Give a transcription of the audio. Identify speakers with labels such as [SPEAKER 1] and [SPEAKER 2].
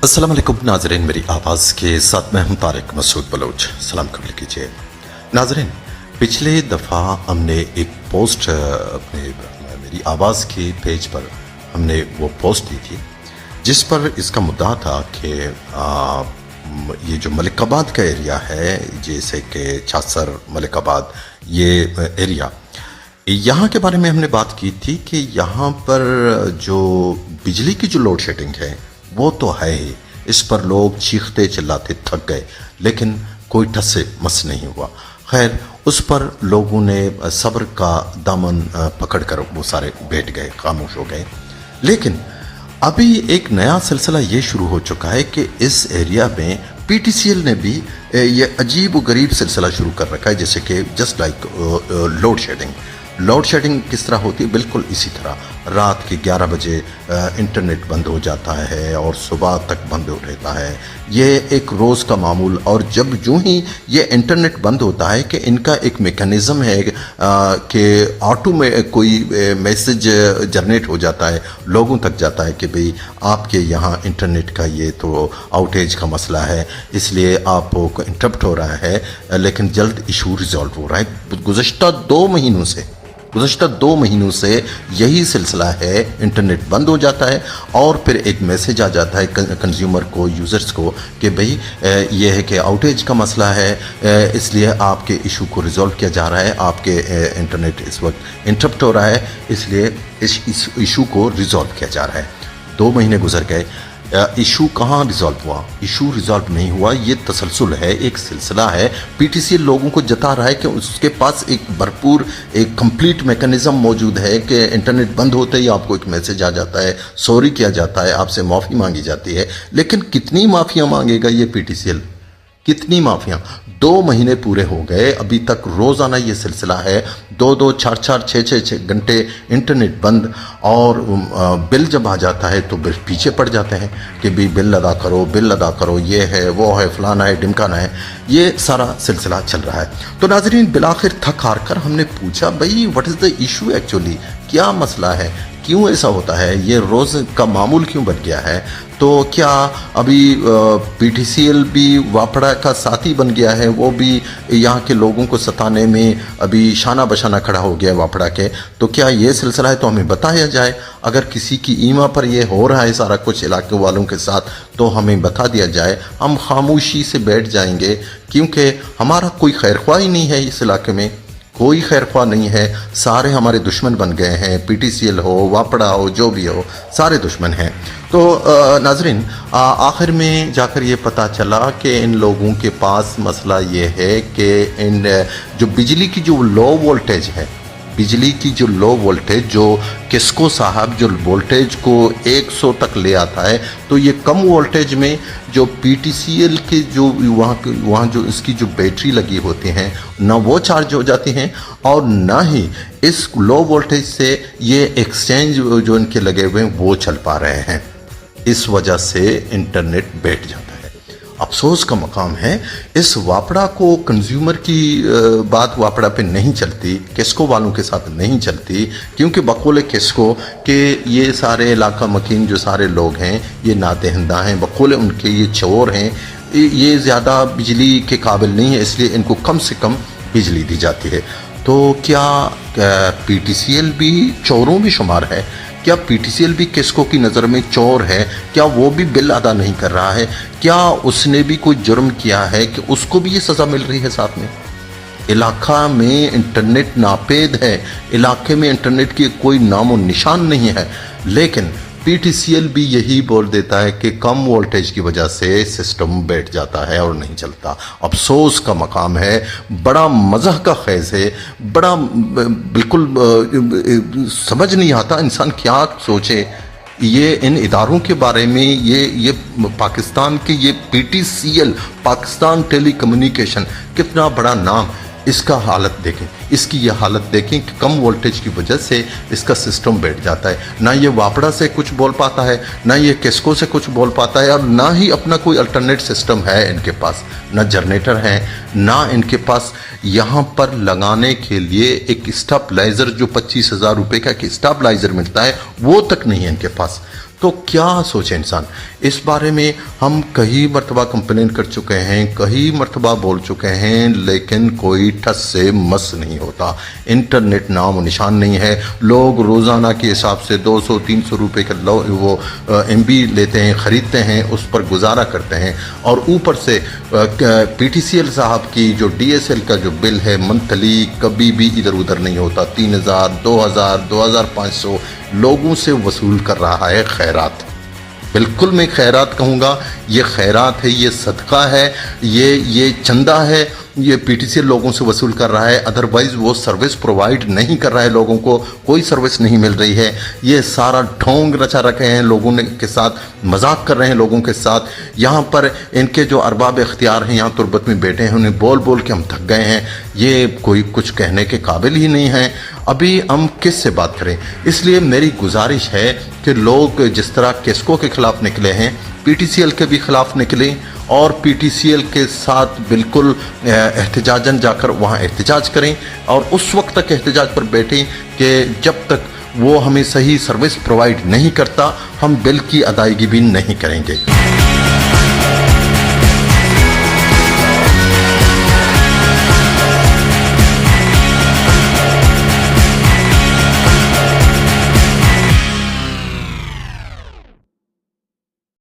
[SPEAKER 1] अस्सलाम वालेकुम नाजरीन, मेरी आवाज़ के साथ मैं हूं तारिक मसूद बलोच। सलाम कबूल कीजिए नाजरीन। पिछले दफ़ा हमने एक पोस्ट अपने मेरी आवाज़ के पेज पर हमने वो पोस्ट दी थी जिस पर इसका मुद्दा था कि ये जो मलिकाबाद का एरिया है, जैसे कि छासर मलिकाबाद ये एरिया, यहाँ के बारे में हमने बात की थी कि यहाँ पर जो बिजली की जो लोड शेडिंग है वो तो है ही। इस पर लोग चीखते चिल्लाते थक गए, लेकिन कोई ठस से मस नहीं हुआ। खैर, उस पर लोगों ने सब्र का दामन पकड़कर वो सारे बैठ गए, खामोश हो गए। लेकिन अभी एक नया सिलसिला ये शुरू हो चुका है कि इस एरिया में पीटीसीएल ने भी ये अजीब व गरीब सिलसिला शुरू कर रखा है, जैसे कि just like load shedding. Load shedding किस तरह होती है? बिल्कुल इसी तरह रात के 11 बजे इंटरनेट बंद हो जाता है और सुबह तक बंद हो रहता है। ये एक रोज़ का मामूल। और जब यूँ ही ये इंटरनेट बंद होता है कि इनका एक मेकनिज़म है कि ऑटो में कोई मैसेज जनरेट हो जाता है, लोगों तक जाता है कि भाई आपके यहाँ इंटरनेट का ये तो आउटेज का मसला है, इसलिए आपको इंटरप्ट हो रहा है, लेकिन जल्द इशू रिजॉल्व हो रहा है। गुज़श्ता 2 महीनों से यही सिलसिला है। इंटरनेट बंद हो जाता है और फिर एक मैसेज आ जाता है कंज्यूमर को, यूज़र्स को, कि भाई ये है कि आउटेज का मसला है, इसलिए आपके इशू को रिजॉल्व किया जा रहा है, आपके इंटरनेट इस वक्त इंटरप्ट हो रहा है, इसलिए इस इशू को रिजॉल्व किया जा रहा है। 2 महीने गुजर गए, इशू कहाँ रिजॉल्व हुआ? इशू रिजॉल्व नहीं हुआ। ये तसलसल है, एक सिलसिला है। पीटीसीएल लोगों को जता रहा है कि उसके पास एक भरपूर एक कंप्लीट मैकेनिज्म मौजूद है कि इंटरनेट बंद होते ही आपको एक मैसेज आ जाता है, सॉरी किया जाता है, आपसे माफ़ी मांगी जाती है। लेकिन कितनी माफ़ियाँ मांगेगा ये पीटीसीएल? कितनी माफियाँ? 2 महीने पूरे हो गए, अभी तक रोज़ाना ये सिलसिला है। 2-2, 4-4, 6-6 घंटे इंटरनेट बंद। और बिल जब आ जाता है तो बिल पीछे पड़ जाते हैं कि भी बिल अदा करो, बिल अदा करो, ये है, वो है, फलाना है, ढिमकाना है। ये सारा सिलसिला चल रहा है। तो नाजरीन, बिलाखिर थक हार कर हमने पूछा, भाई what is the issue actually? क्या मसला है? क्यों ऐसा होता है? ये रोज़ का मामूल क्यों बन गया है? तो क्या अभी पीटीसीएल भी वापड़ा का साथी बन गया है? वो भी यहाँ के लोगों को सताने में अभी शाना बशाना खड़ा हो गया है वापड़ा के। तो क्या ये सिलसिला है? तो हमें बताया जाए। अगर किसी की ईमा पर ये हो रहा है सारा कुछ इलाके वालों के साथ, तो हमें बता दिया जाए। हम खामोशी से बैठ जाएंगे, क्योंकि हमारा कोई खैरख्वाह ही नहीं है इस इलाके में, कोई खैरख्वाह नहीं है। सारे हमारे दुश्मन बन गए हैं। पीटीसीएल हो, वापड़ा हो, जो भी हो, सारे दुश्मन हैं। तो नाजरीन, आखिर में जाकर ये पता चला कि इन लोगों के पास मसला ये है कि इन जो बिजली की जो लो वोल्टेज है, बिजली की जो लो वोल्टेज, जो किस्को साहब जो वोल्टेज को 100 तक ले आता है, तो ये कम वोल्टेज में जो पीटीसीएल के जो वहाँ जो इसकी जो बैटरी लगी होती हैं, ना वो चार्ज हो जाती हैं और ना ही इस लो वोल्टेज से ये एक्सचेंज जो इनके लगे हुए हैं वो चल पा रहे हैं। इस वजह से इंटरनेट बैठ जाता है। अफसोस का मकाम है, इस वापड़ा को कंज्यूमर की बात वापड़ा पे नहीं चलती, किस्को वालों के साथ नहीं चलती, क्योंकि बकौल किस्को के ये सारे इलाका मकीन जो सारे लोग हैं ये नातेहिंदा हैं, बकौल उनके ये चोर हैं, ये ज़्यादा बिजली के काबिल नहीं है, इसलिए इनको कम से कम बिजली दी जाती है। तो क्या पीटीसीएल भी चोरों में शुमार है? क्या पीटीसीएल भी किस्को की नज़र में चोर है? क्या वो भी बिल अदा नहीं कर रहा है? क्या उसने भी कोई जुर्म किया है कि उसको भी ये सज़ा मिल रही है साथ में? इलाका में इंटरनेट नापेद है, इलाके में इंटरनेट की कोई नामो निशान नहीं है, लेकिन पीटीसीएल भी यही बोल देता है कि कम वोल्टेज की वजह से सिस्टम बैठ जाता है और नहीं चलता। अफसोस का मकाम है, बड़ा मज़ह का ख़ैज़ है, बड़ा बिल्कुल समझ नहीं आता इंसान क्या सोचे। ये इन इदारों के बारे में, ये पाकिस्तान के ये पीटीसीएल, पाकिस्तान टेली कम्युनिकेशन, कितना बड़ा नाम, इसका हालत देखें, इसकी ये हालत देखें कि कम वोल्टेज की वजह से इसका सिस्टम बैठ जाता है। ना ये वापड़ा से कुछ बोल पाता है, ना ये किस्को से कुछ बोल पाता है, और ना ही अपना कोई अल्टरनेट सिस्टम है इनके पास। ना जनरेटर है, ना इनके पास यहाँ पर लगाने के लिए एक स्टेबलाइज़र, जो 25,000 रुपये का एक स्टेबलाइज़र मिलता है, वो तक नहीं है इनके पास। तो क्या सोचे इंसान। इस बारे में हम कई मरतबा कंप्लेन कर चुके हैं, कई मरतबा बोल चुके हैं, लेकिन कोई ठस से मस नहीं होता। इंटरनेट नाम निशान नहीं है। लोग रोज़ाना के हिसाब से 200-300 रुपये का वो MB लेते हैं, ख़रीदते हैं, उस पर गुजारा करते हैं। और ऊपर से PTCL साहब की जो DSL का जो बिल है मंथली कभी भी इधर उधर नहीं होता। 3000, 2000, 2500 लोगों से वसूल कर रहा है खैरात। बिल्कुल मैं खैरात कहूँगा, ये खैरात है, ये सदका है, ये चंदा है, ये PTCL लोगों से वसूल कर रहा है। अदरवाइज़ वो सर्विस प्रोवाइड नहीं कर रहा है, लोगों को कोई सर्विस नहीं मिल रही है। ये सारा ढोंग रचा रखे हैं लोगों ने के साथ, मजाक कर रहे हैं लोगों के साथ। यहाँ पर इनके जो अरबाब इख्तियार हैं यहाँ तुर्बत में बैठे हैं, उन्हें बोल बोल के हम थक गए हैं। ये कोई कुछ कहने के काबिल ही नहीं है। अभी हम किस से बात करें। इसलिए मेरी गुजारिश है कि लोग जिस तरह केस्को के खिलाफ निकले हैं, PTCL के भी खिलाफ निकलें और PTCL के साथ बिल्कुल एहतजाजन जाकर वहाँ एहतजाज करें और उस वक्त तक एहतजाज पर बैठें कि जब तक वो हमें सही सर्विस प्रोवाइड नहीं करता हम बिल की अदायगी भी नहीं करेंगे।